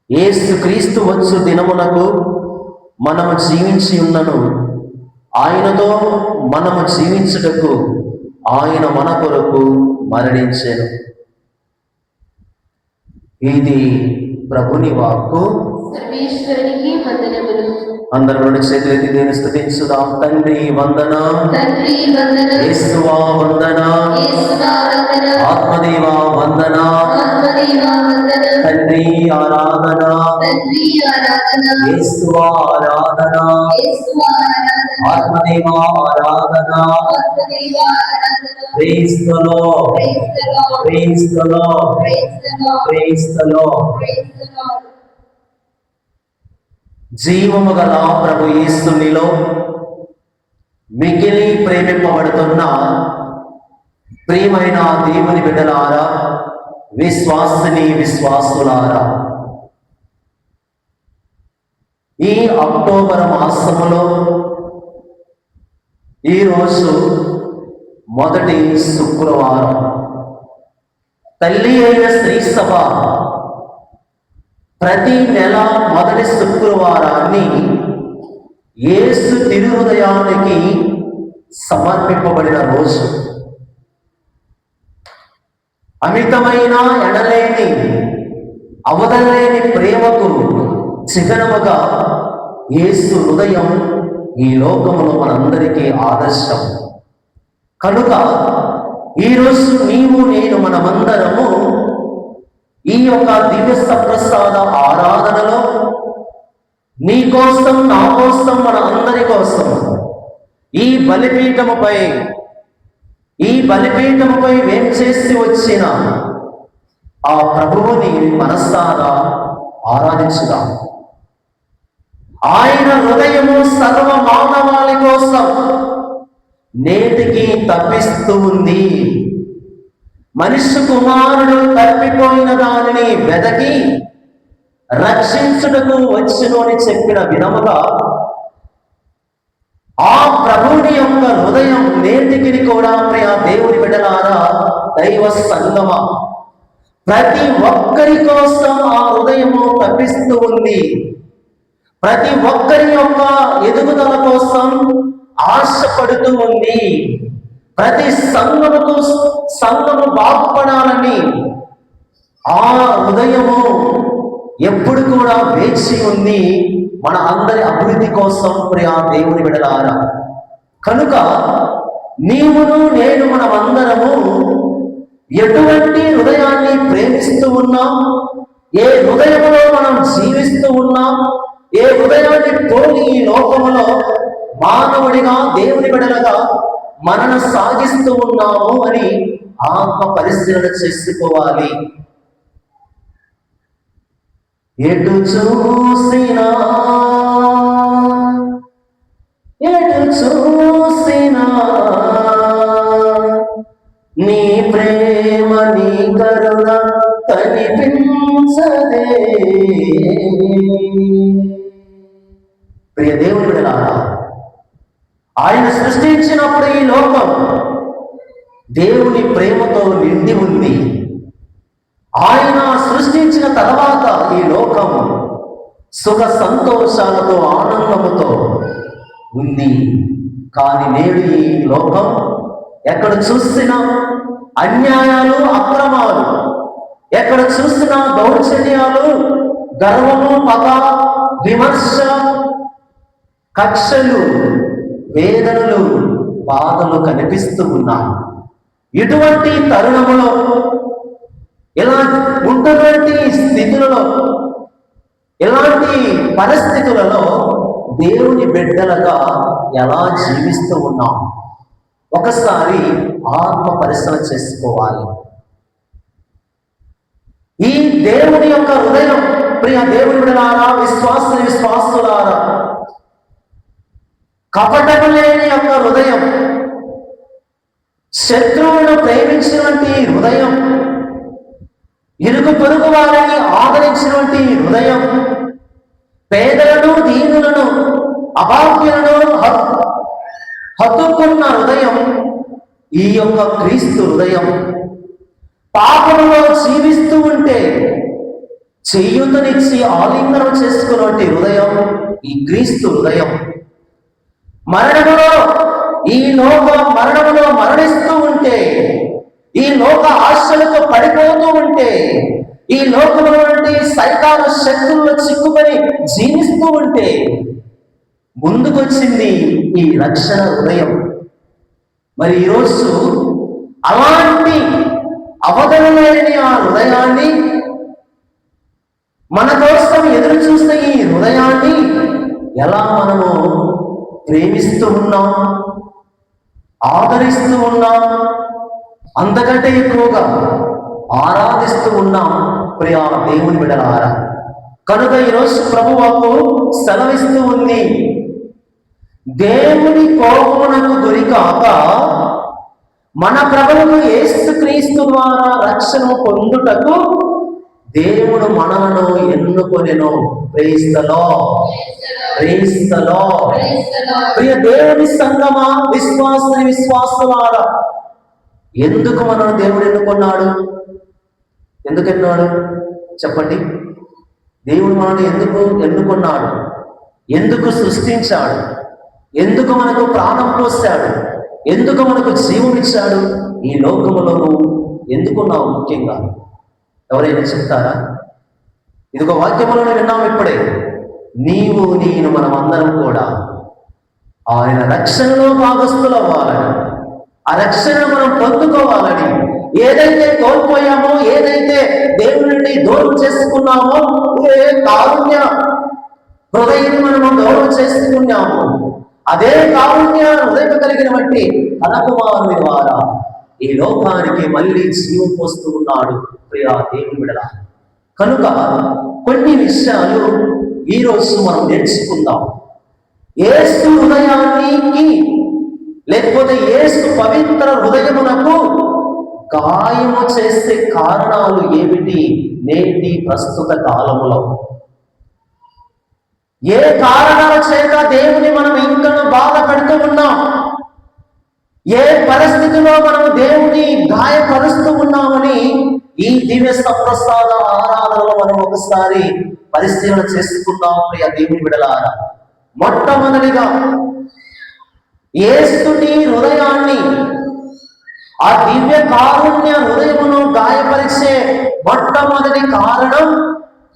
యేసుక్రీస్తు వచ్చు దినమునకు మనము జీవించి ఉన్నను. ఆయనతో మనము జీవించుటకు ఆయన మన కొరకు మరణించెను. ఇది ప్రభుని వాక్కు. సర్వేశ్వరునికి వందనములు. అందరూ రెండు చేతులెత్తి దేవుని స్తుతించుదాం. తండ్రి వందనం, తండ్రి వందనం, యేసువా వందనం, యేసువా వందనం, ఆత్మదేవా వందనం, ఆత్మదేవా వందనం, తండ్రి ఆరాధన, తండ్రి ఆరాధన, యేసువా ఆరాధన, యేసువా ఆరాధన, ఆత్మదేవా ఆరాధన. ఆత్మదేవా ఆరాధన. Praise the lord, praise the lord, praise the lord, praise the lord, praise the lord. Praise the lord. జీవము గల ప్రభు యేసునిలో మిగిలి ప్రేమింపబడుతున్న ప్రియమైన దేవుని బిడ్డలారా, విశ్వాసిని విశ్వాసులారా, ఈ అక్టోబర్ మాసములో ఈరోజు మొదటి శుక్రవారం. తల్లి అయిన శ్రీ సభ ప్రతి నెల మొదటి శుక్రవారాన్ని యేసు తిరుహృదయానికి సమర్పింపబడిన రోజు. అమితమైన ఎడలేని అవధలేని ప్రేమకు చిహ్నముగా యేసు హృదయం ఈ లోకములో మనందరికీ ఆదర్శం. కనుక ఈరోజు నీవు నేను మనమందరము ఈ యొక్క దివ్య సప్రసాద ఆరాధనలో నీ కోసం, నా కోసం, మన అందరి కోసం ఈ బలిపీఠముపై వేంచేసి వచ్చిన ఆ ప్రభువుని మనసారా ఆరాధించుదాం. ఆయన హృదయము సర్వ మానవాళి కోసం నేటికి తప్పిస్తూ ఉంది. మనిషి కుమారుడు తప్పిపోయిన దానిని వెదకి రక్షించుటకు వచ్చును అని చెప్పిన విధముగా ఆ ప్రభువుని యొక్క హృదయం నేటికి కూడా ప్రియ దేవుని బిడ్డలారా, దైవ సంగమ, ప్రతి ఒక్కరి కోసం ఆ హృదయము తప్పిస్తూ ఉంది. ప్రతి ఒక్కరి యొక్క ఎదుగుదల కోసం ఆశపడుతూ ఉంది. ప్రతి సంఘము బాగుపడాలని ఆ హృదయము ఎప్పుడు కూడా వేచి ఉంది, మన అందరి అభివృద్ధి కోసం ప్రియ దేవుని బిడ్డలారా. కనుక నీవును నేను మనమందరము ఎటువంటి హృదయాన్ని ప్రేమిస్తూ ఉన్నాం, ఏ హృదయంలో మనం జీవిస్తూ ఉన్నాం, ఏ హృదయాన్ని పోలి ఈ లోకములో మానవుడిగా దేవుని బిడ్డలుగా మనన సాగిస్తూ ఉన్నాము అని ఆత్మ పరిశీలన చేసుకోవాలి. ఎటు చూసినా నీ ప్రేమ, నీ కరుణ కనిపించదే. ప్రియ దేవుని బిడ్డలారా, ఆయన సృష్టించినప్పుడు ఈ లోకం దేవుని ప్రేమతో నిండి ఉంది. ఆయన సృష్టించిన తర్వాత ఈ లోకం సుఖ సంతోషాలతో ఆనందముతో ఉంది. కానీ నేడు ఈ లోకం ఎక్కడ చూసినా అన్యాయాలు, అక్రమాలు, ఎక్కడ చూసినా దౌర్జన్యాలు, గర్వము, పగ, విమర్శ, కక్షలు, వేదనలు, బాధలు కనిపిస్తూ ఉన్నాయి. ఇటువంటి తరుణములో, ఇలా ఉన్నటువంటి స్థితులలో, ఇలాంటి పరిస్థితులలో దేవుని బిడ్డలుగా ఎలా జీవిస్తూ ఉన్నాం ఒకసారి ఆత్మ పరిశీలన చేసుకోవాలి. ఈ దేవుని యొక్క హృదయం, ప్రియ దేవుని బిడ్డలారా, విశ్వాసులారా, కపటము లేని యొక్క హృదయం, శత్రువులను ప్రేమించినటువంటి హృదయం, ఇరుగు పొరుగు వారిని ఆదరించినటువంటి హృదయం, పేదలను, దీనులను, అభాగ్యులను హత్తుకున్న హృదయం ఈ యొక్క క్రీస్తు హృదయం. పాపములో జీవిస్తూ ఉంటే చేయూతనిచ్చి ఆలింగనం చేసుకున్నట్టు హృదయం ఈ క్రీస్తు హృదయం. మరణములో మరణిస్తూ ఉంటే, ఈ లోక ఆశలకు పడిపోతూ ఉంటే, ఈ లోకంలో నుండి సైతాను శక్తుల్లో చిక్కుకొని జీవిస్తూ ఉంటే ముందుకొచ్చింది ఈ రక్షణ హృదయం. మరి ఈరోజు అలాంటి అవధనలేని ఆ హృదయాన్ని, మన కోసం ఎదురు చూస్తే ఈ హృదయాన్ని ఎలా మనము ప్రేమిస్తూ ఉన్నాం, ఆదరిస్తూ ఉన్నాం, అంతకంటే ఎక్కువగా ఆరాధిస్తూ ఉన్నాం ప్రియా దేవుని బిడ్డలారా. కనుక ఈరోజు ప్రభువాకు సెలవిస్తూ ఉంది, దేవుని కోపమునకు గురికాక మన ప్రభువుకు యేసుక్రీస్తు ద్వారా రక్షణ పొందుటకు దేవుడు మనలను ఎన్నుకొనెను. Praise the lord, praise the Lord. ప్రియ దేవుని సంగమా, విశ్వాసులారా, ఎందుకు మనను దేవుడు ఎన్నుకున్నాడు? ఎందుకు ఎన్నుకున్నాడు చెప్పండి. దేవుడు మనల్ని ఎందుకు ఎన్నుకున్నాడు? ఎందుకు సృష్టించాడు? ఎందుకు మనకు ప్రాణం పోశాడు? ఎందుకు మనకు జీవం ఇచ్చాడు? ఈ లోకములో ఎందుకున్నావు? ముఖ్యంగా ఎవరైనా చెప్తారా? ఇదిగో వాక్యములను విన్నాం ఇప్పుడే. నీవు నేను మనమందరం కూడా ఆయన రక్షణలో భాగస్థులవ్వాలని, ఆ రక్షణ మనం పొందుకోవాలని, ఏదైతే కోల్పోయామో, ఏదైతే దేవుని నుండి దూరం చేసుకున్నామో, ఏ కారుణ్య హృదయాన్ని మనము దూరం చేసుకున్నాము, అదే కారుణ్య హృదయం కలిగిన బట్టి కనకుమారుని ద్వారా ఈ లోకానికి మళ్ళీ జీవం పోస్తూ ఉన్నాడు ప్రియా దేవుని బిడ్డల. కనుక కొన్ని విషయాలు ఈరోజు మనం నేర్చుకుందాం. యేసు హృదయానికి, లేకపోతే యేసు పవిత్ర హృదయమునకు గాయము చేసే కారణాలు ఏమిటి నేటి ప్రస్తుత కాలములో? ఏ కారణాల చేత దేవుని మనం ఇంకా బాధ పెడుతూ ఉన్నాం? ఏ పరిస్థితిలో మనం దేవుని గాయపరుస్తూ ఉన్నామని ఈ దివ్య సప్రసాద ఆరాధనలో మనం ఒకసారి పరిశీలన చేసుకుందాం ప్రియ దేవుని బిడ్డలారా. మొట్టమొదటిగా యేసుని హృదయాన్ని, ఆ దివ్య కారుణ్య హృదయమును గాయపరిచే మొట్టమొదటి కారణం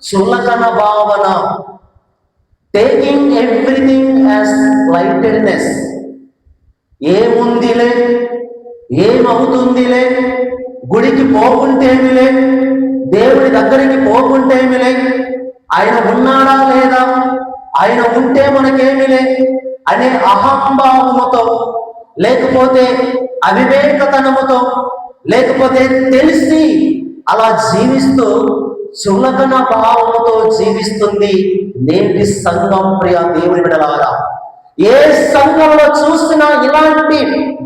చులకన భావన. Taking everything as lightedness. ఏముందిలే, ఏమవుతుందిలే, గుడికి పోకుంటేమిలే, దేవుడి దగ్గరికి పోకుంటేమిలే, ఆయన ఉన్నాడా లేదా, ఆయన ఉంటే మనకేమిలే అనే అహంభావముతో, లేకపోతే అవివేకతనముతో, లేకపోతే తెలిసి అలా జీవిస్తూ చులకన భావముతో జీవిస్తుంది నేటి సంఘం ప్రియ దేవుని బిడ్డలారా. ఏ సంఘంలో చూసినా ఇలాంటి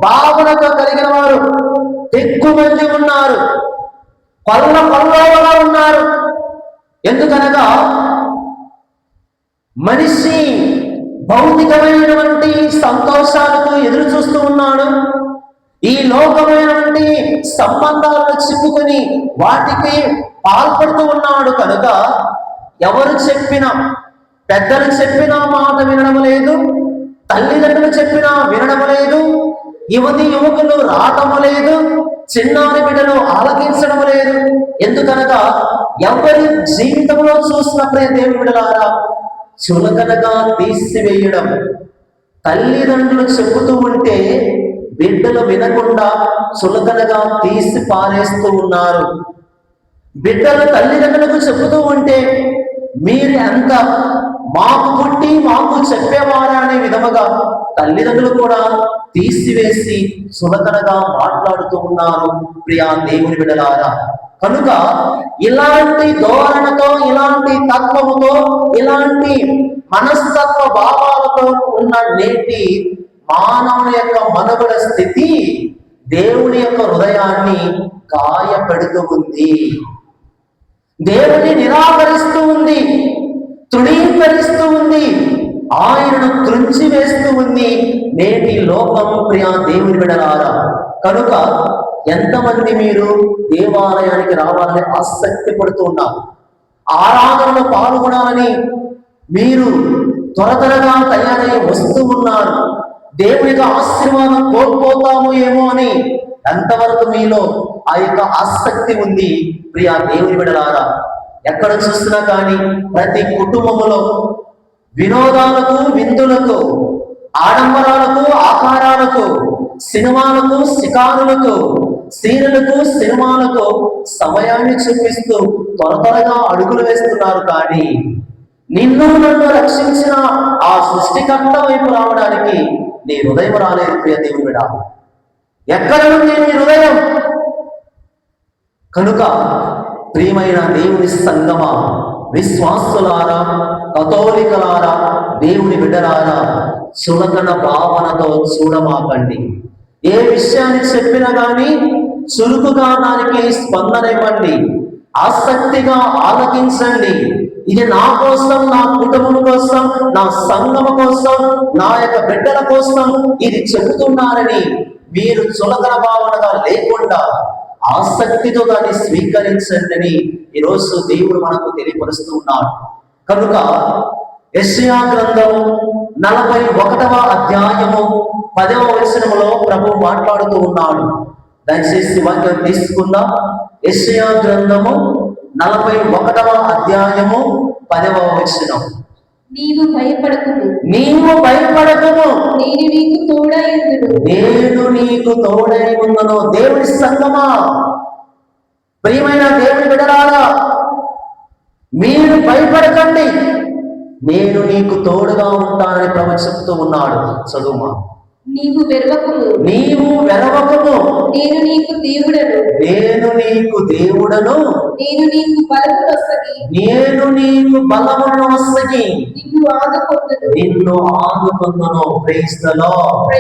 భావనతో కలిగిన వారు ఎక్కువ మంది ఉన్నారు, కొల్లగా ఉన్నారు. ఎందుకనగా మనిషి భౌతికమైనటువంటి సంతోషాలకు ఎదురు చూస్తూ ఉన్నాడు. ఈ లోకమైనటువంటి సంబంధాలను చిక్కుకొని వాటికి పాల్పడుతూ ఉన్నాడు. కనుక ఎవరు చెప్పినా, పెద్దలు చెప్పినా మాట వినడం లేదు, తల్లిదండ్రులు చెప్పినా వినడం లేదు, యువకులు రావటం లేదు, చిన్నారి బిడ్డలు ఆలకించడం లేదు. ఎందుకనగా ఎవరి జీవితంలో చూసినప్పుడే దేవుని బిడ్డలారా చులకనగా తీసివేయడం. తల్లిదండ్రులు చెబుతూ ఉంటే బిడ్డలు వినకుండా చులకనగా తీసి పారేస్తూ ఉన్నారు. బిడ్డలు తల్లిదండ్రులకు చెబుతూ ఉంటే మీరు ఎంత మాకు పుట్టి మాకు చెప్పేవారా అనే విధముగా తల్లిదండ్రులు కూడా తీసివేసి చులకనగా మాట్లాడుతూ ఉన్నారు ప్రియా దేవుని బిడ్డలారా. కనుక ఇలాంటి ధోరణతో, ఇలాంటి తత్వముతో, ఇలాంటి మనస్తత్వ భావాలతో ఉన్న నేటి మానవుని యొక్క మనుగడ స్థితి దేవుని యొక్క హృదయాన్ని గాయపెడుతూ ఉంది, దేవుని నిరాకరిస్తూ ఉంది, తృణీకరిస్తూ ఉంది, ఆయనను త్రుంచి వేస్తూ ఉంది నేటి లోకం ప్రియా దేవుని బిడ్డలారా. కనుక ఎంతమంది మీరు దేవాలయానికి రావాలని ఆసక్తి పడుతూ ఉన్నారు? ఆరాధనలో పాల్గొనాలని మీరు త్వరగా తయారై వస్తూ ఉన్నారు. దేవునికి ఆశీర్వాదం కోల్పోతాము ఏమో అని ఎంతవరకు మీలో ఆ యొక్క ఆసక్తి ఉంది ప్రియా దేవుని బిడ్డలారా? ఎక్కడ చూసినా కానీ ప్రతి కుటుంబములో వినోదాలకు, విందులకు, ఆడంబరాలకు, ఆకారాలకు, సినిమాలకు, షికారులకు, సీరియలకు, సినిమాలకు సమయాన్ని చూపిస్తూ త్వరగా అడుగులు వేస్తున్నారు. కానీ నిన్ను నన్ను రక్షించిన ఆ సృష్టికర్త వైపు రావడానికి నీ హృదయం రాలేదు ప్రియ దేవుని బిడ్డ. ఎక్కడ ఉంది నీ హృదయం? కనుక ప్రియమైన దేవుని సంగమా, విశ్వాసులారా, కథోలికలారా, దేవుని బిడ్డలారా, చులకన భావనతో చూడమాకండి. ఏ విషయాన్ని చెప్పినా కానీ చురుకుగా దానికి స్పందన ఇవ్వండి. ఆసక్తిగా ఆలకించండి. ఇది నా కోసం, నా కుటుంబం కోసం, నా సంఘం కోసం, నా యొక్క బిడ్డల కోసం ఇది చెబుతున్నారని మీరు చులకన భావనగా లేకుండా ఆసక్తితో దాన్ని స్వీకరించండి అని ఈరోజు దేవుడు మనకు తెలియపరుస్తూ ఉన్నాడు. కనుక యెషయా గ్రంథము 41వ అధ్యాయము 10వ వచనములో ప్రభు మాట్లాడుతూ ఉన్నాడు. దయచేసి వాక్యం తీసుకుందాం. యెషయా గ్రంథము 41వ అధ్యాయము 10వ వచనం. నీవు భయపడకుము, నేను నీకు తోడై ఉందును. దేవుని సంగమా, ప్రియమైన దేవుని బిడ్డలారా, మీరు భయపడకండి, నేను నీకు తోడుగా ఉంటానని ప్రభు చెప్తూ ఉన్నాడు. చదువుమా. నీవు వెరవకుము, నేను నీకు దేవుడను, నేను నీకు బలమును వసగి నిన్ను ఆదుకొందును. Praise the lord.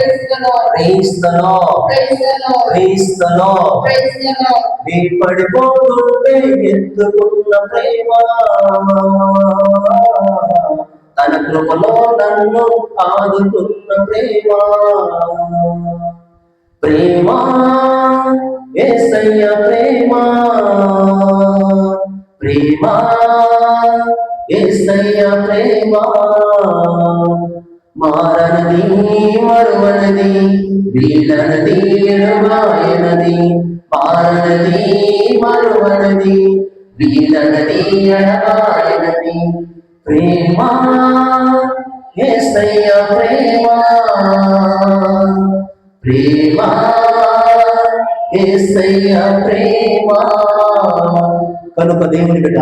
నీ పడిపోతుంటే ఎత్తుకున్న ప్రేమ, తన కృపలో నన్ను ఆదుకున్న ప్రేమ, ప్రేమ యేసయ్య ప్రేమ, ప్రేమ యేసయ్య ప్రేమ, మారనది మరువనది, వీడనది ఎడబాయనది, మారనది మరువనది, వీడనది ఎడబాయనది, ప్రేమ యేసయ్య ప్రేమ, ప్రేమ యేసయ్య ప్రేమ. కనుక దేవుని బిడ్డ,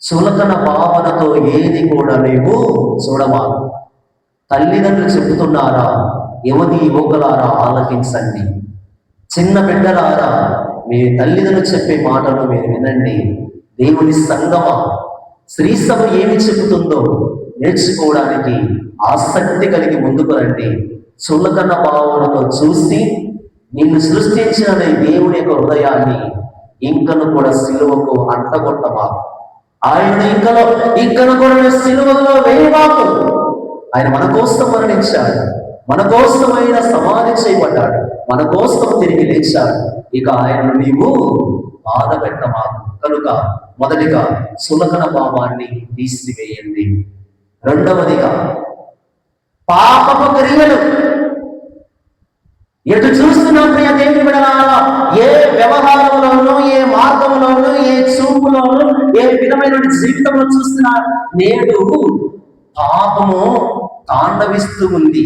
చులకన భావనతో ఏది కూడా నీవు చూడమా. తల్లిదండ్రులు చెబుతున్నారా? యువకులారా ఆలకించండి. చిన్న బిడ్డలారా, మీ తల్లిదండ్రులు చెప్పే మాటలు మీరు వినండి. దేవుని సంగమా, స్త్రీ సభ ఏమి చెబుతుందో నేర్చుకోవడానికి ఆసక్తి కలిగి ముందుకు రండి. చులకన భావనతో చూసి నిన్ను సృష్టించిన దేవుని యొక్క హృదయాన్ని ఇంకను కూడా సిలువకు అంటగొట్టమా. ఆయన ఇంకను కూడా సిలువలో వేయవాకు. ఆయన మన కోసం మరణించాడు, మన కోసం ఆయన సమాధి చేయబడ్డాడు, మన కోసం తిరిగి లేచాడు. ఇక ఆయనను నీవు బాధ పెట్టమా. కనుక మొదటిగా చులకన భావాన్ని తీసివేయండి. రెండవదిగా పాపపు క్రియలు. ఎటు చూస్తున్నా ప్రియ దేవుని బిడ్డలారా, ఏ వ్యవహారంలోనూ, ఏ మార్గంలోనూ, ఏ చూపులోనూ, ఏ విధమైన జీవితంలో చూస్తున్నా నేడు పాపము తాండవిస్తూ ఉంది,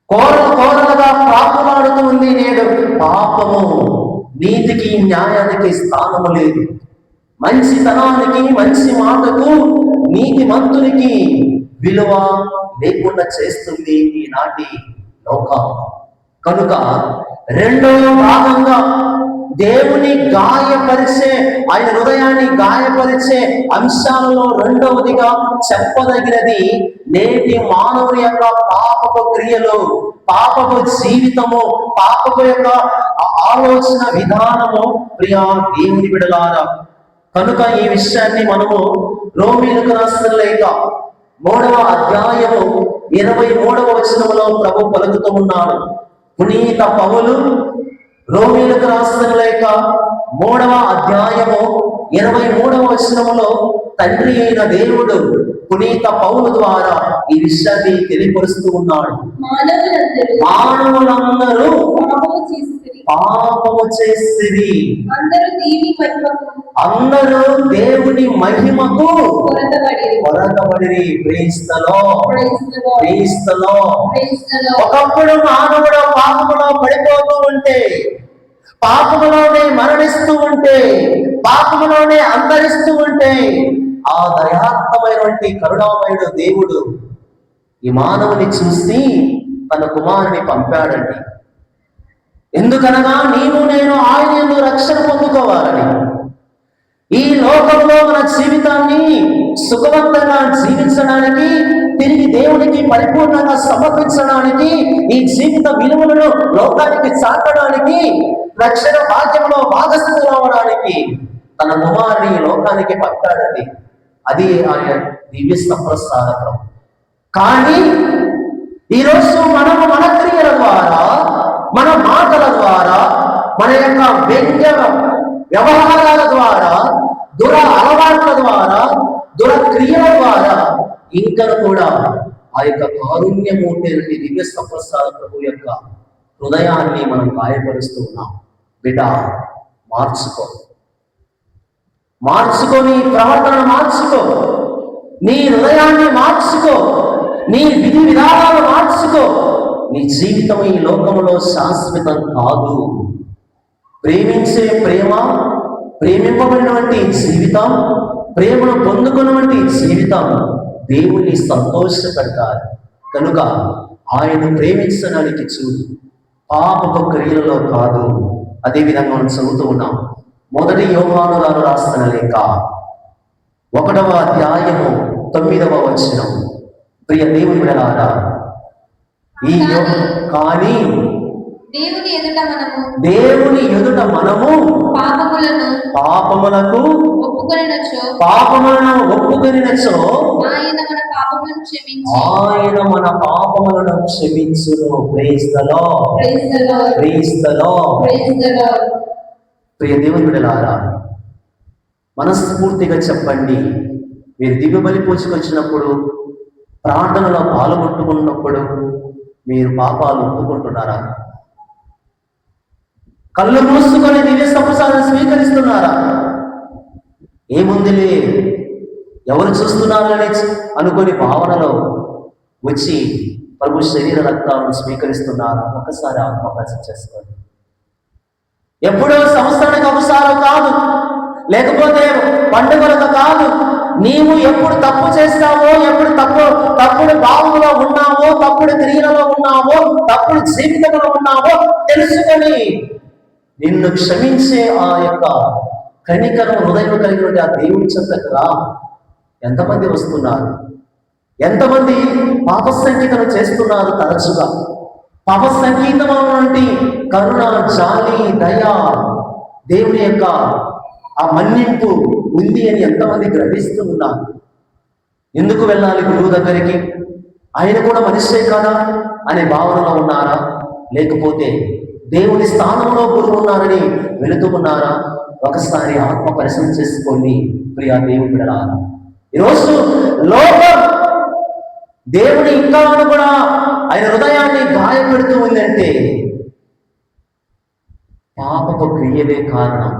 కోరలుగా ప్రాకులాడుతూ ఉంది. నేడు పాపము నీతికి, న్యాయానికి స్థానము లేదు. మంచితనానికి, మంచి మాటకు, నీతిమంతునికి విలువ లేకుండా చేస్తుంది ఈనాటి లోకం. కనుక రెండవ భాగంగా దేవుని గాయపరిచే, ఆయన హృదయాన్ని గాయపరిచే అంశాలలో రెండవదిగా చెప్పదగినది నేటి మానవుని యొక్క పాపపు క్రియలు, పాపపు జీవితము, పాపపు యొక్క ఆలోచన విధానము. ప్రియా దేవుని బిడ్డలారా, కనుక ఈ విషయాన్ని మనము రోమీయులకు రాసిన లేఖ 3వ అధ్యాయము 23వ వచనములో ప్రభు పలుకుతూ ఉన్నాడు. పునీత పౌలు రోమీయులకు రాసిన లేఖ 3వ అధ్యాయము 23వ వచనములో తండ్రి అయిన దేవుడు పునీత పౌలు ద్వారా ఈ విషయాన్ని తెలియపరుస్తూ ఉన్నాడు. మానవులందరూ పాపము చేసిరి, అందరూ దేవుని మహిమకు కొరతబడిరి. క్రీస్తులో ఒకప్పుడు మానవుడు పాపములో పడిపోతూ ఉంటే, పాపములోనే మరణిస్తూ ఉంటే, పాపములోనే అంతరిస్తూ ఉంటే, ఆ దయాత్మమైనటువంటి కరుణామయుడు దేవుడు ఈ మానవుని చూసి తన కుమారుని పంపాడండి. ఎందుకనగా నీవు నేను ఆయన రక్షణ పొందుకోవాలని, ఈ లోకంలో మన జీవితాన్ని సుఖవంతంగా జీవించడానికి, తిరిగి దేవునికి పరిపూర్ణంగా సమర్పించడానికి, ఈ జీవిత విలువలను లోకానికి చాటడానికి, రక్షణ భాగ్యంలో భాగస్థులు అవడానికి తన కుమారుని ఈ లోకానికి పంపాడండి. అది ఆయన దివ్య సంప్రసాదకం. కానీ ఈరోజు మనము మన క్రియల ద్వారా, మన మాటల ద్వారా, మన యొక్క వ్యంగ్య వ్యవహారాల ద్వారా, దుర అలవాట్ల ద్వారా, దురక్రియల ద్వారా ఇంకా కూడా ఆ యొక్క కారుణ్యమూర్తి దివ్య సంప్రసాద ప్రభు యొక్క హృదయాన్ని మనం గాయపరుస్తూ ఉన్నాం. బిడ్డ, మార్చుకో, నీ ప్రవర్తనను మార్చుకో, నీ హృదయాన్ని మార్చుకో, నీ విధి విధానాలు మార్చుకో. నీ జీవితం ఈ లోకంలో శాశ్వతం కాదు. ప్రేమించే ప్రేమ, ప్రేమింపబడినటువంటి జీవితం, ప్రేమను పొందుకున్నటువంటి జీవితం దేవుని సంతోషపెడతారు. కనుక ఆయన ప్రేమించడానికి చూడు, పాపపు క్రియలలో కాదు. అదేవిధంగా మనం చదువుతూ ఉన్నాం. 1 యోహాను గారు రాసిన లేఖ 1వ అధ్యాయము 9వ వచనం. ప్రియ దేవుని బిడ్డలారా, కానీ దేవుని ఎదుట మనము పాపములకు ఒప్పుకొనినచో ఆయన మన పాపములను క్షమించును. Praise the Lord. ప్రియ దేవుని బిడ్డలారా, మనస్ఫూర్తిగా చెప్పండి. మీరు దివ్య బలి పూజకు వచ్చినప్పుడు, ప్రార్థనలో పాల్గొట్టుకున్నప్పుడు మీరు పాపాలు ఒప్పుకుంటున్నారా? కళ్ళు మూసుకొని దివ్య సంప్రసాదం స్వీకరిస్తున్నారా? ఏముందిలే, ఎవరు చూస్తున్నారని అనుకొని భావనలో వచ్చి ప్రభు శరీర రక్తాలను స్వీకరిస్తున్నారా? ఒకసారి ఆత్మపరిశీలన చేసుకోండి. ఎప్పుడో సంవత్సరానికి ఒకసారి కాదు, లేకపోతే పండుగలకు కాదు. నీవు ఎప్పుడు తప్పు చేస్తావో, ఎప్పుడు తప్పుడు భావంలో ఉన్నావో, తప్పుడు క్రియలలో ఉన్నావో, తప్పుడు జీవితంలో ఉన్నావో తెలుసుకొని నిన్ను క్షమించే ఆ యొక్క కనికరం హృదయం కలిగిన ఆ దేవుని చెంతకు రా. ఎంతమంది వస్తున్నారు? ఎంతమంది పాప సంగీతం చేస్తున్నారు? తరచుగా పాప సంగీతం వంటి కరుణ, జాలి, దయ, దేవుని యొక్క ఆ మన్నింపు ఉంది అని ఎంతమంది గ్రహిస్తూ ఉన్నారు? ఎందుకు వెళ్ళాలి గురువు దగ్గరికి? ఆయన కూడా మనిషే కదా అనే భావనలో ఉన్నారా? లేకపోతే దేవుని స్థానంలో గురువు ఉన్నారని వెళుతూ ఉన్నారా? ఒకసారి ఆత్మ పరిశీలన చేసుకోండి. ప్రియా దేవుని బిడ్డలారా, ఈరోజు లోకం దేవుని ఇంకా కూడా ఆయన హృదయాన్ని గాయపెడుతూ ఉందంటే పాపపు క్రియలే కారణం,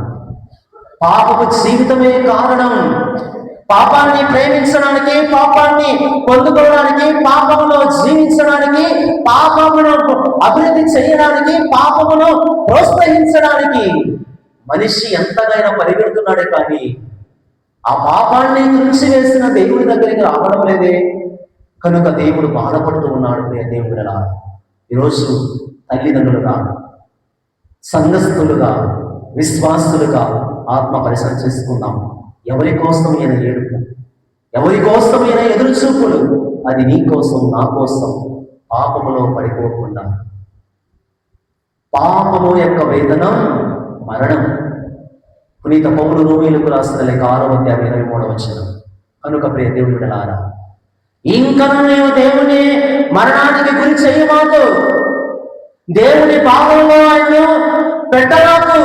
పాపపు జీవితమే కారణం. పాపాన్ని ప్రేమించడానికి, పాపాన్ని పొందుకోవడానికి, పాపములో జీవించడానికి, పాపమును అభివృద్ధి చేయడానికి, పాపమును ప్రోత్సహించడానికి మనిషి ఎంతగానో పరిగెడుతున్నాడే కానీ ఆ పాపాన్ని తుడిచివేసిన దేవుడి దగ్గరికి రావడం లేదే. కనుక దేవుడు బాధపడుతూ ఉన్నాడు. ప్రియ దేవుడిలా ఈరోజు తల్లిదండ్రులుగా, సంఘస్థులుగా, విశ్వాసులుగా ఆత్మ పరిశీలన చేసుకుందాం. ఎవరి కోసం ఈయన ఏడుపు, ఎవరి కోసం ఈయన ఎదురు చూపులు? అది నీ కోసం, నా కోసం. పాపములో పడిపోకుండా. పాపము యొక్క వేతనం మరణం. పునీత పౌలు రోమీయులకు రాసిన లేఖ 6వ అధ్యాయం 23వ వచనం. కనుక ప్రియ దేవుని బిడ్డలారా, ఇంకను నేను దేవుని మరణానికి గురి చేయమాకు. దేవుని పాపంలో ఆయన పెట్టరాకు.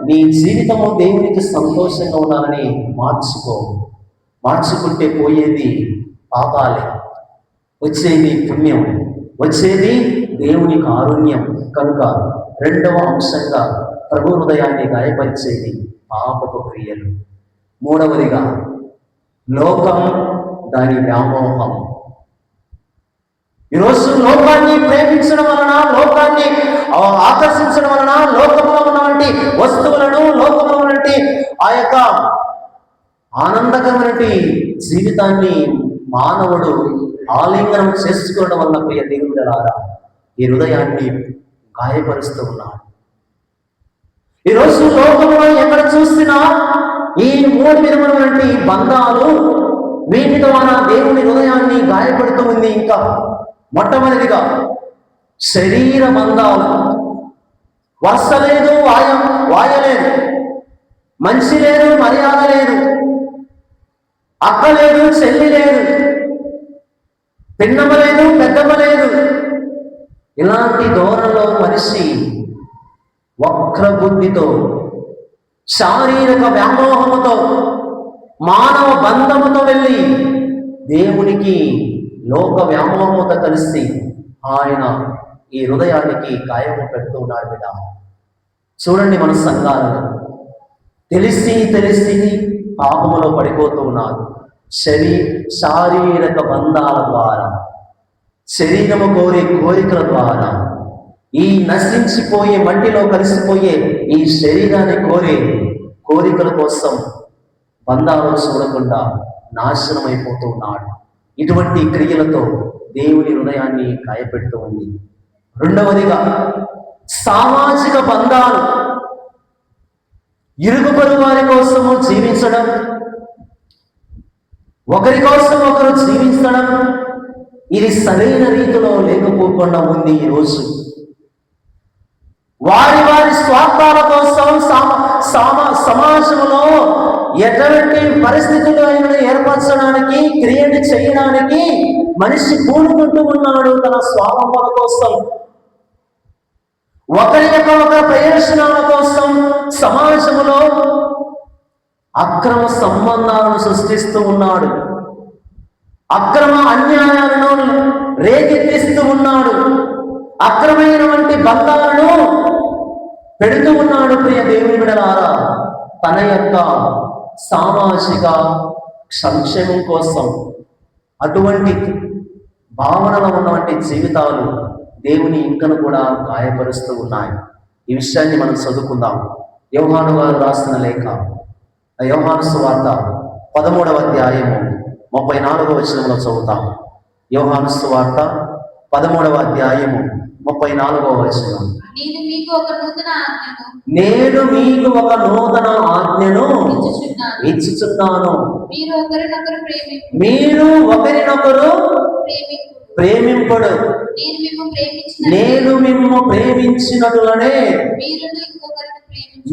నీ జీవితము దేవునికి సంతోషంగా ఉండాలని మార్చుకుంటే పోయేది పాపాలే, వచ్చేది పుణ్యం, వచ్చేది దేవుని కారుణ్యం. కనుక రెండవ అంశంగా ప్రభు హృదయాన్ని గాయపరిచేది పాపపు క్రియలు. మూడవదిగా లోకం, దాని వ్యామోహం. ఈరోజు లోకాన్ని ప్రేమించడం వలన, లోకాన్ని ఆకర్షించడం వలన, లోకంలో ఉన్నటువంటి వస్తువులను, లోకంలో ఉన్నటువంటి ఆ యొక్క ఆనందకరమైన జీవితాన్ని మానవుడు ఆలింగనం చేసుకోవడం వల్ల ప్రియ దేవుడారా ఈ హృదయాన్ని గాయపరుస్తూ ఉన్నాడు. ఈరోజు లోకంలో ఎక్కడ చూసినా ఈ మూడు విధమైనటువంటి బంధాలు వీటి ద్వారా దేవుని హృదయాన్ని గాయపడుతూ ఉంది. ఇంకా మొట్టమొదటిగా శరీర బంధాలు. వర్ష లేదు, వాయలేదు, మంచి లేదు, మర్యాద లేదు, అక్క లేదు, చెల్లి లేదు, పిన్నమ్మ లేదు, పెద్దమ్మ లేదు. ఇలాంటి ధోరణిలో మనిషి వక్ర బుద్ధితో, శారీరక వ్యామోహముతో, మానవ బంధముతో వెళ్ళి దేవునికి లోక వ్యామోహముతో కలిసి ఆయన ఈ హృదయానికి గాయము పెడుతూ ఉన్నాడు. బిడ్డ చూడండి, మన సంఘాలను తెలిసి పాపములో పడిపోతూ ఉన్నారు. శారీరక బంధాల ద్వారా, శరీరము కోరికల ద్వారా, ఈ నశించిపోయే మట్టిలో కలిసిపోయే ఈ శరీరాన్ని కోరికల కోసం బంధాలు చూడకుండా నాశనం అయిపోతూ ఉన్నాడు. ఇటువంటి క్రియలతో దేవుని హృదయాన్ని గాయపెడుతూ ఉంది. రెండవదిగా సామాజిక బంధాలు. ఇరుగు పొరుగు వారి కోసము జీవించడం, ఒకరి కోసం ఒకరు జీవించడం, ఇది సరైన రీతిలో లేకపోకుండా ఉంది. ఈరోజు వారి స్వార్థాల కోసం సమాజంలో ఎటువంటి పరిస్థితులు ఏర్పరచడానికి, క్రియేట్ చేయడానికి మనిషి పూనుకుంటూ ఉన్నాడు తన స్వార్థాల కోసం. ఒకరి ప్రయోజనాల కోసం సమాజంలో అక్రమ సంబంధాలను సృష్టిస్తూ ఉన్నాడు, అక్రమ అన్యాయాలను రేకెత్తిస్తూ ఉన్నాడు, అక్రమైనటువంటి బంధాలను పెడుతూ ఉన్నాడు. ప్రియ దేవుని బిడ్డలారా, తన యొక్క సామాజిక సంక్షేమం కోసం అటువంటి భావనలో ఉన్నటువంటి జీవితాలు దేవుని ఇంకను కూడా గాయపరుస్తూ ఉన్నాయి. ఈ విషయాన్ని మనం చదువుకుందాం. యోహాను గారు రాసిన లేఖ, యోహాను సువార్త 13వ అధ్యాయము 34వ వచనంలో చదువుతాం. యోహాను సువార్త 13వ అధ్యాయము 34వ వచనం. నేను మీకు ఒక నూతన ఆజ్ఞను ఇచ్చుచున్నాను, మీరు ఒకరినొకరు ప్రేమింపుడు. నేను మిమ్ము ప్రేమించినట్లనే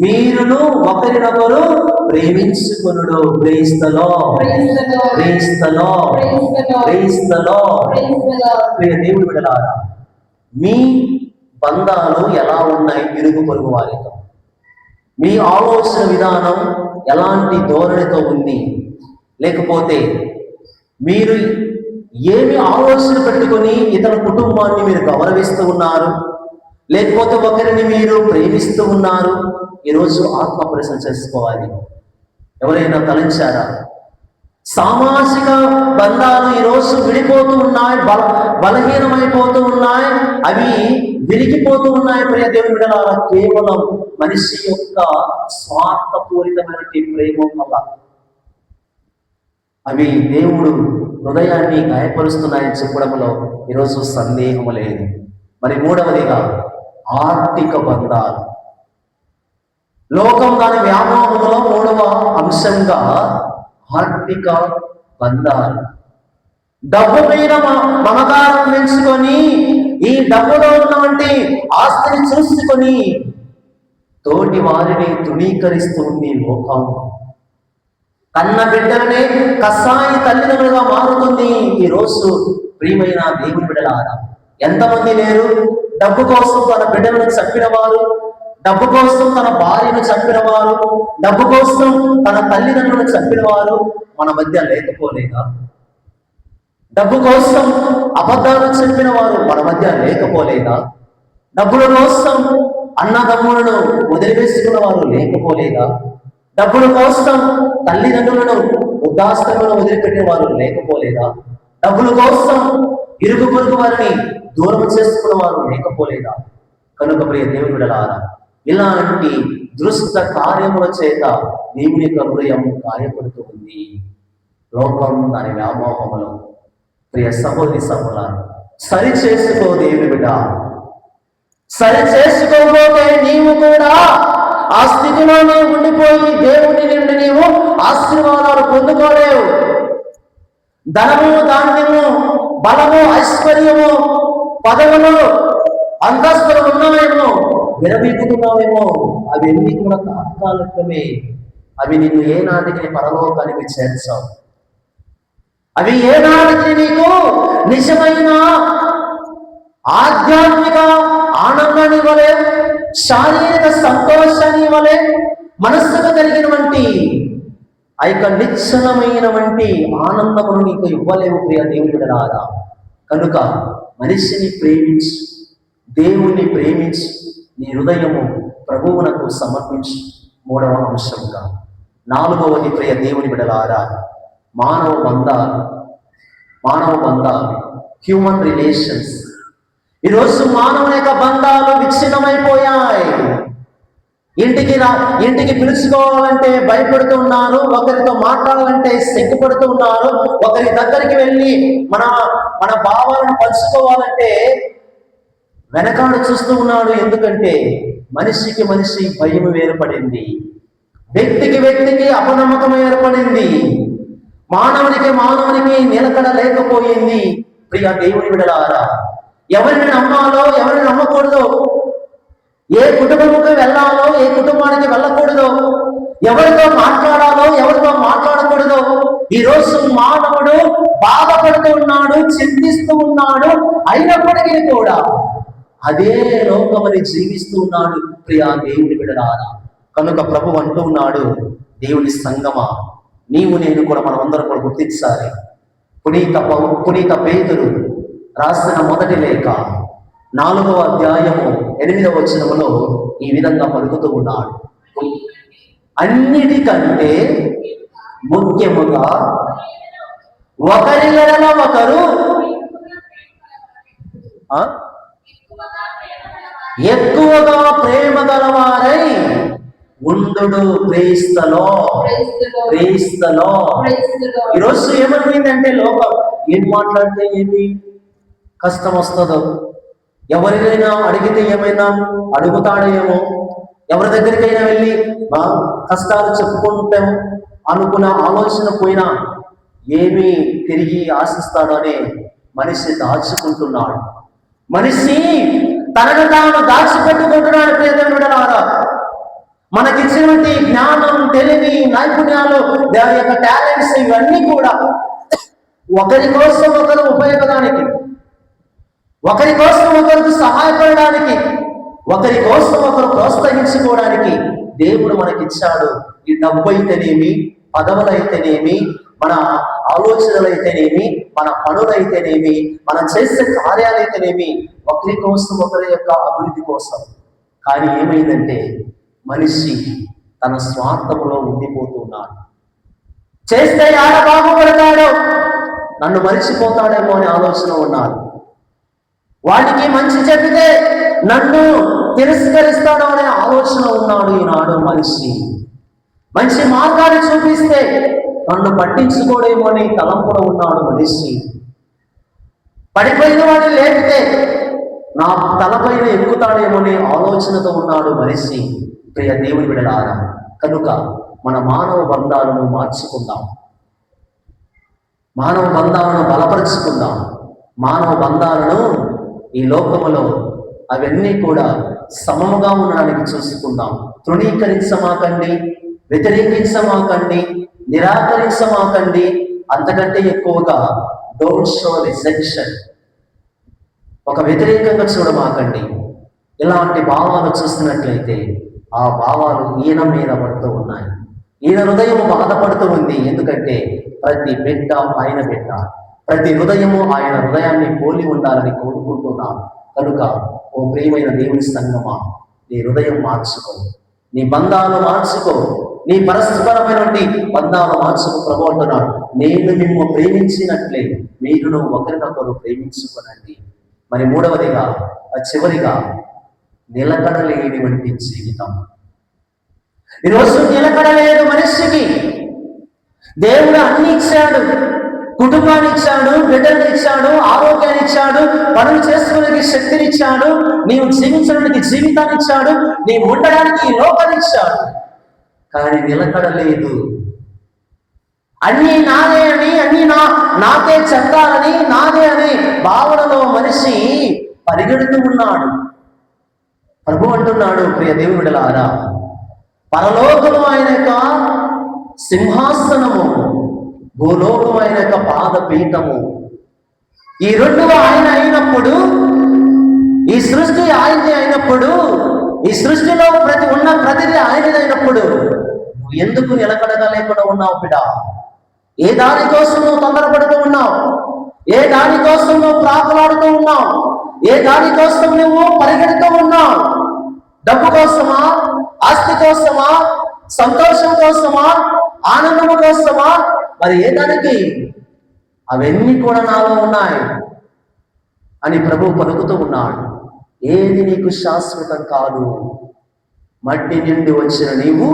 మీరును ఒకరినొకరు ప్రేమించుకొనుడు. క్రీస్తులో ప్రియ దేవుని బిడ్డలారా, మీ బంధాలు ఎలా ఉన్నాయి ఇరుగు పొరుగు వారితో? మీ ఆలోచన విధానం ఎలాంటి ధోరణితో ఉంది? లేకపోతే మీరు ఏమి ఆలోచన పెట్టుకొని ఇతర కుటుంబాన్ని మీరు గౌరవిస్తూ ఉన్నారు? లేకపోతే ఒకరిని మీరు ప్రేమిస్తూ ఉన్నారు? ఈరోజు ఆత్మ పరిశీలన చేసుకోవాలి. ఎవరైనా తలంచారా? సామాజిక బంధాలు ఈరోజు విడిపోతూ ఉన్నాయి, బలహీనమైపోతూ ఉన్నాయి, అవి విరిగిపోతూ ఉన్నాయి. ప్రియ దేవుని బిడ్డలారా, కేవలం మనిషి యొక్క స్వార్థపూరితమైన ప్రేమ వల్ల అవి దేవుడు హృదయాన్ని గాయపరుస్తున్నాయని చెప్పడంలో ఈరోజు సందేహం లేదు. మరి మూడవదిగా ఆర్థిక బంధాలు. లోకం దాని వ్యామోహంలో మూడవ అంశంగా ఆర్థిక బంధాలు. డబ్బు మీద మమకారం పెంచుకొని, ఈ డబ్బులో ఉన్నటువంటి ఆస్తిని చూసుకొని తోటి వారిని తృణీకరిస్తుంది లోకం. కన్న బిడ్డలనే కసాయి తల్లిదండ్రులుగా మారుతుంది ఈరోజు. ప్రియమైన దేవుని బిడ్డలారా, ఎంతమంది లేరు డబ్బు కోసం తన బిడ్డలను చంపిన వారు, డబ్బు కోసం తన భార్యను చంపిన వారు, డబ్బు కోసం తన తల్లిదండ్రులను చంపిన వారు మన మధ్య లేకపోలేదా? డబ్బు కోసం అబద్ధాలు చెప్పిన వారు మన మధ్య లేకపోలేదా? డబ్బుల కోసం అన్నదమ్ములను వదిలివేసుకున్న వారు లేకపోలేదా? డబ్బుల కోసం తల్లిదండ్రులను వృద్ధాశ్రమంలో వదిలిపెట్టిన వారు లేకపోలేదా? డబ్బుల కోసం ఇరుగు పొరుగు వారిని దూరం చేసుకున్న వారు లేకపోలేదా? కనుక ప్రియ దేవుని బిడ్డలారా, ఇలాంటి దృష్ట కార్యముల చేత దేవుని యొక్క హృదయం గాయపడుతూ ఉంది. లోకం దాని వ్యామోహములో. ప్రియ సహోదరి సహోదరుల, సరి చేసుకో దేవుని బిడ్డ. సరి చేసుకోకపోతే నీవు కూడా ఆ స్థితిలోనే ఉండిపోయి దేవుని నుండి నీవు ఆశీర్వాదాలు పొందుకోలేవు. ధనము, ధాన్యము, బలము, ఐశ్వర్యము, పదవులు, అంతస్తులు ఉన్నాయేమో, విరవీగుతున్నావేమో, అవన్నీ కూడా తాత్కాలికమే. అవి నిన్ను ఏనాటికి పరలోకానికి చేర్చావు. అవి ఏనాటికి నీకు నిజమైన ఆధ్యాత్మిక ఆనందాన్ని ఇవ్వలే, శారీరక సంతోషాన్ని ఇవ్వలే, మనస్సుకు కలిగినటువంటి ఆ యొక్క నిశ్చలమైనటువంటి ఆనందమును నీకు ఇవ్వలేవు ప్రియ దేవుని బిడ్డలారా. కనుక మనిషిని ప్రేమించు, దేవుణ్ణి ప్రేమించి నీ హృదయము ప్రభువునకు సమర్పించు. మూడవ అంశంగా. నాలుగవది ప్రియ దేవుని బిడ్డలారా, మానవ బంధాలు, హ్యూమన్ రిలేషన్స్. ఈరోజు మానవుని యొక్క బంధాలు విచ్ఛిన్నమైపోయాయి. ఇంటికి పిలుచుకోవాలంటే భయపడుతూ ఉన్నారు, ఒకరితో మాట్లాడాలంటే సిగ్గుపడుతూ ఉన్నారు, ఒకరి దగ్గరికి వెళ్ళి మన భావాలను పంచుకోవాలంటే వెనకాడు చూస్తూ ఉన్నాడు. ఎందుకంటే మనిషికి మనిషి భయం ఏర్పడింది, వ్యక్తికి అపనమ్మకం ఏర్పడింది, మానవునికి నిలకడ లేకపోయింది. ప్రియ దేవుని బిడ్డలారా, ఎవరిని నమ్మాలో ఎవరిని నమ్మకూడదు, ఏ కుటుంబంకి వెళ్ళాలో ఏ కుటుంబానికి వెళ్ళకూడదు, ఎవరితో మాట్లాడాలో ఎవరితో మాట్లాడకూడదు. ఈరోజు మానవుడు బాధపడుతూ ఉన్నాడు, చింతిస్తూ ఉన్నాడు. అయినప్పటికీ కూడా అదే లోకమని జీవిస్తూ ఉన్నాడు ప్రియ దేవుని బిడ్డలారా. కనుక ప్రభు అంటూ ఉన్నాడు, దేవుని సంగమా, నీవు నేను కూడా మనమందరం కూడా గుర్తించాలి. పునీత పేతురు రాసిన మొదటి లేఖ 4వ అధ్యాయము 8వ వచనములో ఈ విధంగా పలుకుతూ ఉన్నాడు. అన్నిటికంటే ముఖ్యముగా ఒకరి ఎడల ఒకరు ఎక్కువగా ప్రేమ గలవారై ఉండు. క్రీస్తులో ఈరోజు ఏమైందంటే లోకం ఏం మాట్లాడితే ఏమి కష్టం వస్తుందో, ఎవరినైనా అడిగితే ఏమైనా అడుగుతాడేమో, ఎవరి దగ్గరికైనా వెళ్ళి కష్టాలు చెప్పుకుంటాం అనుకున్న ఆలోచన పోయినా ఏమి తిరిగి ఆశిస్తాడో అని మనిషి దాచుకుంటున్నాడు. మనిషి తనను తాను దాచిపెట్టుకుంటున్నాడు. ప్రియదేవులారా, మనకిచ్చినటువంటి జ్ఞానం, తెలివి, నైపుణ్యాలు, దాని యొక్క టాలెంట్స్ ఇవన్నీ కూడా ఒకరి కోసం ఒకరు ఉపయోగడానికి, ఒకరి కోసం ఒకరికి సహాయపడడానికి, ఒకరి కోసం ఒకరు ప్రోత్సహించుకోవడానికి దేవుడు మనకిచ్చాడు. ఈ డబ్బు అయితేనేమి, పదవులైతేనేమి, మన ఆలోచనలైతేనేమి, మన పనులైతేనేమి, మనం చేసే కార్యాలైతేనేమి, ఒకరి కోసం ఒకరి యొక్క అభివృద్ధి కోసం. కానీ ఏమైందంటే మనిషి తన స్వార్థములో ఉండిపోతున్నాడు. చేస్తే ఆడ బాగుపడతాడో, నన్ను మరిచిపోతాడేమో అనే ఆలోచన ఉన్నారు. వాడికి మంచి చెప్పితే నన్ను తిరస్కరిస్తాడో అనే ఆలోచన ఉన్నాడు ఈనాడు మనిషి. మంచి మార్గాన్ని చూపిస్తే నన్ను పట్టించుకోడేమో అని తలంపులో ఉన్నాడు మనిషి. పడిపోయిన వాడిని లేపితే నా తలపైన ఎక్కుతాడేమో అనే ఆలోచనతో ఉన్నాడు మనిషి. ప్రియ దేవుని బిడ్డలారా, కనుక మన మానవ బంధాలను మార్చుకుందాం, మానవ బంధాలను బలపరుచుకుందాం, మానవ బంధాలను ఈ లోకములో అవన్నీ కూడా సమముగా ఉండడానికి చూసుకుందాం. తృణీకరించమాకండి, వ్యతిరేకించమాకండి, నిరాకరించమాకండి. అంతకంటే ఎక్కువగా డోంట్ షో రిజెక్షన్, ఒక వ్యతిరేకంగా చూడమాకండి. ఇలాంటి భావాలు చూస్తున్నట్లయితే ఆ భావాలు ఈయన మీద పడుతూ ఉన్నాయి. ఈయన హృదయం బాధపడుతూ ఉంది. ఎందుకంటే ప్రతి బిడ్డ ఆయన బిడ్డ, ప్రతి హృదయము ఆయన హృదయాన్ని పోలి ఉండాలని కోరుకుంటున్నాను. కనుక ఓ ప్రియమైన దేవుని సంగమా, నీ హృదయం మార్చుకో, నీ బంధాలు మార్చుకో, నీ పరస్పరమైనటువంటి బంధాలు మార్చుకో. ప్రభు అంటున్నాడు, నేను మిమ్మల్ని ప్రేమించినట్లే మీరును ఒకరినొకరు ప్రేమించుకోనండి. మరి మూడవదిగా, చివరిగా, నిలకడలేనివంటి జీవితం. ఈరోజు నిలకడలేదు మనిషికి. దేవుడు అన్ని ఇచ్చాడు, కుటుంబాన్ని ఇచ్చాడు, బిడ్డలు ఇచ్చాడు, ఆరోగ్యాన్ని ఇచ్చాడు, పనులు చేసుకోవడానికి శక్తిని ఇచ్చాడు, నీవు జీవించడానికి జీవితాన్ని ఇచ్చాడు, నీవు ఉండడానికి ఈ లోకాన్ని ఇచ్చాడు. కానీ నిలకడలేదు. అన్నీ నాదే అని, అన్నీ నాకే చెందాలని, నాదే అనే భావనలో మనిషి పరిగెడుతూ ఉన్నాడు. ప్రభు అంటున్నాడు, ప్రియ దేవుడిలారా, పరలోకము ఆయన యొక్క సింహాసనము, భూలోకము ఆయన యొక్క పాదపీఠము. ఈ రెండు ఆయన అయినప్పుడు, ఈ సృష్టి ఆయనది అయినప్పుడు, ఈ సృష్టిలో ప్రతిదీ ఆయనదైనప్పుడు నువ్వు ఎందుకు నిలకడగా లేకుండా ఉన్నావు బిడ్డ? ఏ దానికోసం నువ్వు తొందరపడుతూ ఉన్నావు? ఏ దానికోసం నువ్వు ప్రాకులాడుతూ ఉన్నావు? ఏ దానికోసం నువ్వు పరిగెడుతూ ఉన్నావు? డబ్బు కోసమా? ఆస్తి కోసమా? సంతోషం కోసమా? ఆనందము కోసమా? మరి ఏ దానికి? అవన్నీ కూడా నాలో ఉన్నాయి అని ప్రభువు పలుకుతూ ఉన్నాడు. ఏది నీకు శాశ్వతం కాదు. మట్టి నుండి వచ్చిన నీవు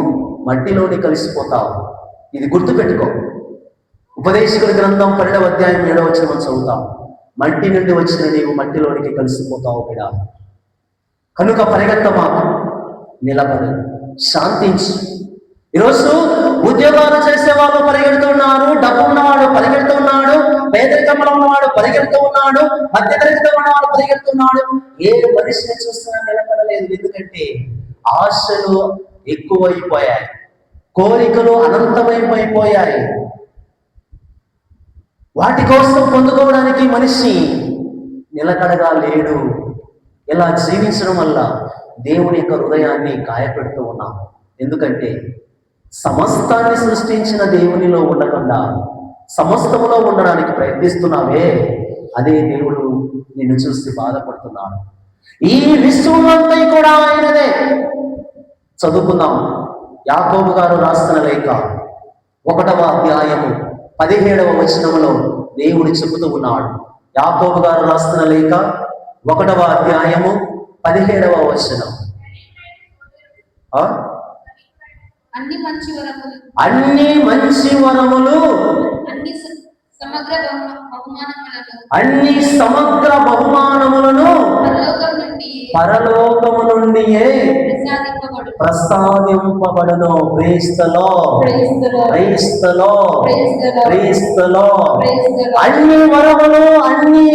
మట్టిలోని కలిసిపోతావు. ఇది గుర్తుపెట్టుకో. ఉపదేశకుడి గ్రంథం 12వ అధ్యాయం 7వ వచనం చదువుతాం. మట్టి నుండి వచ్చిన నీవు మట్టిలోనికి కలిసిపోతావు బిడ్డ. కనుక పరిగెత్తమాకు, నిలబడు, శాంతించు. ఈరోజు ఉద్యోగాలు చేసే వాళ్ళు పరిగెడుతున్నారు, డబ్బు ఉన్నవాడు పరిగెడుతున్నాడు, పేదరికంలో ఉన్నవాడు పరిగెడుతూ ఉన్నాడు, మధ్యతరగతిలో ఉన్నవాడు పరిగెడుతున్నాడు. ఏ మనిషిని చూస్తున్నా నిలబడలేదు. ఎందుకంటే ఆశలు ఎక్కువైపోయాయి, కోరికలు అనంతమైపోయాయి. వాటి కోసం పొందుకోవడానికి మనిషి నిలకడగా లేడు. ఇలా జీవించడం వల్ల దేవుని యొక్క హృదయాన్ని గాయపెడుతూ ఉన్నాం. ఎందుకంటే సమస్తాన్ని సృష్టించిన దేవునిలో ఉండకుండా సమస్తములో ఉండడానికి ప్రయత్నిస్తున్నావే, అదే దేవుడు నిన్ను చూసి బాధపడుతున్నాడు. ఈ విశ్వమంతా కూడా ఆయనదే. చదువుకుందాం. యాకోబు గారు రాస్తున్న లేఖ 1వ అధ్యాయము 17వ వచనములో దేవుడు చెబుతూ ఉన్నాడు. యాకోబు గారు రాస్తున్న లేఖ 1వ అధ్యాయము 17వ వచనం. అన్ని మంచి వరములు, అన్ని సమగ్ర బహుమానములను పరలోకము నుండియే ప్రసాదింపబడును. అన్ని వరములు, అన్ని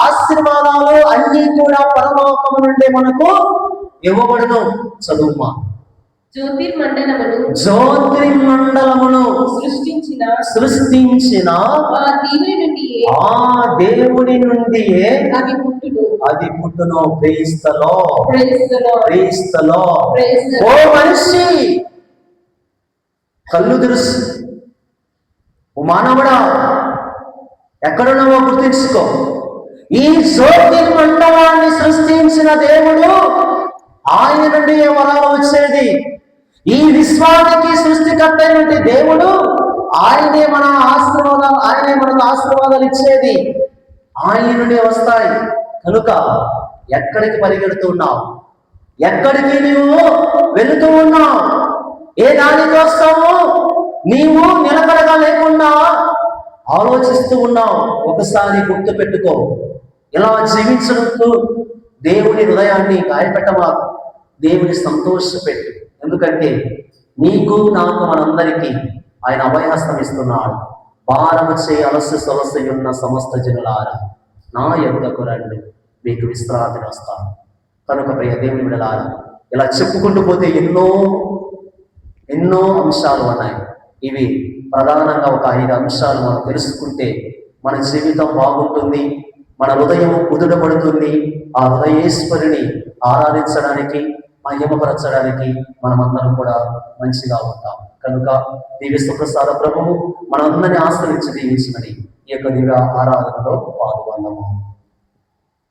ఆశీర్వాదాలు అన్ని కూడా పరలోకము నుండి మనకు ఇవ్వబడును. చదువుమా. జ్యోతిర్మండలమును సృష్టించిన ఆ దేవుని నుండియే అది పుట్టును. క్రీస్తులో ఓ మనిషి కళ్ళు తెరుసు. ఓ మానవుడా, ఎక్కడున్నావో గుర్తించుకో. ఈ జ్యోతిర్మండలాన్ని సృష్టించిన దేవుడు, ఆయన నుండి ఏ వరాలు వచ్చేది. ఈ విశ్వానికి సృష్టికర్త అయినటువంటి దేవుడు, ఆయనే మనకు ఆశీర్వాదాలు ఇచ్చేది. ఆయన నుండి వస్తాయి. కనుక ఎక్కడికి పరిగెడుతున్నావు? ఎక్కడికి నీవు వెళుతూ ఉన్నావు? ఏ దానికోసము నీవు నిలకడగా లేకుండా ఆలోచిస్తూ ఉన్నావు? ఒకసారి గుర్తు పెట్టుకో. ఇలా జీవించడంతో దేవుని హృదయాన్ని గాయపెట్టమాకు, దేవుని సంతోషపెట్టు. ఎందుకంటే నీకు నాకు మనందరికీ ఆయన అభయహస్తం ఇస్తున్నాడు. భారము చే అలసి సొలసి ఉన్న సమస్త జనులారా నా యొద్దకు రండి, మీకు విశ్రాంతిని వస్తాను. కనుక ప్రియ దేవుని బిడ్డలారా, ఇలా చెప్పుకుంటూ పోతే ఎన్నో అంశాలు ఉన్నాయి. ఇవి ప్రధానంగా ఒక 5 అంశాలు మనం తెలుసుకుంటే మన జీవితం బాగుంటుంది, మన హృదయం కుదుటపడుతుంది. ఆ హృదయేశ్వరిని, ఆరాధించడానికి, మహిమపరచడానికి మనమందరం కూడా మంచిగా ఉంటాం. కనుక దీవిస్తూ ప్రసాద ప్రభువు మనందరినీ ఆశ్రయించి దీవించమని ఈ యొక్క దివ్య ఆరాధనలో పాల్గొన్నాము.